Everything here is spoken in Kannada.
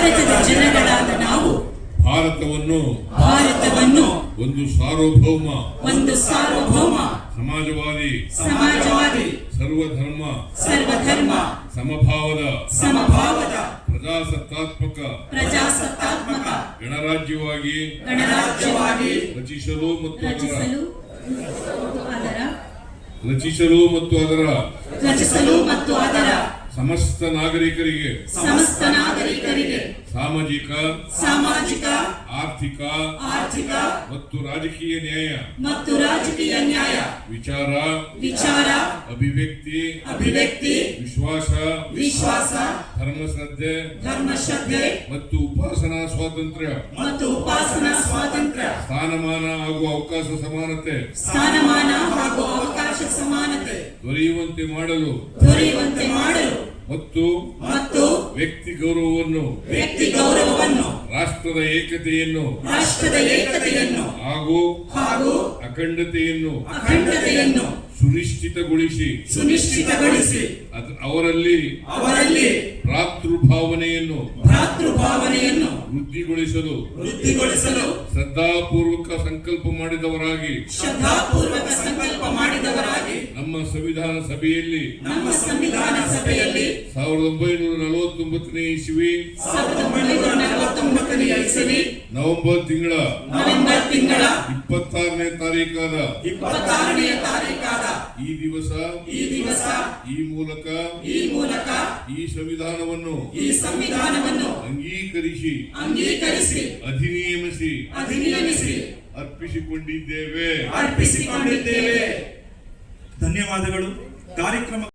ಭಾರತದ ಜನಗಳಾದ ನಾವು ಭಾರತವನ್ನು ಒಂದು ಸಾರ್ವಭೌಮ ಸಮಾಜವಾದಿ ಸರ್ವಧರ್ಮ ಸಮಭಾವದ ಪ್ರಜಾಸತ್ತಾತ್ಮಕ ಗಣರಾಜ್ಯವಾಗಿ ರಚಿಸಲು ಮತ್ತು ಅದರ ಸಮಸ್ತ ನಾಗರಿಕರಿಗೆ ಸಾಮಾಜಿಕ ಆರ್ಥಿಕ ಮತ್ತು ರಾಜಕೀಯ ನ್ಯಾಯ ವಿಚಾರ ಅಭಿವ್ಯಕ್ತಿ ವಿಶ್ವಾಸ ಧರ್ಮಶ್ರದ್ಧೆ ಮತ್ತು ಉಪಾಸನಾ ಸ್ವಾತಂತ್ರ್ಯ ಸ್ಥಾನಮಾನ ಹಾಗೂ ಅವಕಾಶ ಸಮಾನತೆ ದೊರೆಯುವಂತೆ ಮಾಡಲು ಮತ್ತು ವ್ಯಕ್ತಿ ಗೌರವವನ್ನು ರಾಷ್ಟ್ರದ ಏಕತೆಯನ್ನು ಹಾಗೂ ಅಖಂಡತೆಯನ್ನು ಸುನಿಶ್ಚಿತಗೊಳಿಸಿ ಅವರಲ್ಲಿ ಭ್ರಾತೃಭಾವನೆಯನ್ನು ವೃದ್ಧಿಗೊಳಿಸಲು ಶ್ರದ್ಧಾಪೂರ್ವಕ ಸಂಕಲ್ಪ ಮಾಡಿದವರಾಗಿ ನಮ್ಮ ಸಂವಿಧಾನ ಸಭೆಯಲ್ಲಿ 1949ನೇ ಇಸವಿ ನವೆಂಬರ್ ತಿಂಗಳ 26ನೇ ತಾರೀಕಾದ ಈ ದಿವಸ ಈ ಮೂಲಕ ಈ ಸಂವಿಧಾನವನ್ನು ಅಂಗೀಕರಿಸಿ ಅಧಿನಿಯಮಿಸಿ ಅರ್ಪಿಸಿಕೊಂಡಿದ್ದೇವೆ. ಧನ್ಯವಾದಗಳು. ಕಾರ್ಯಕ್ರಮ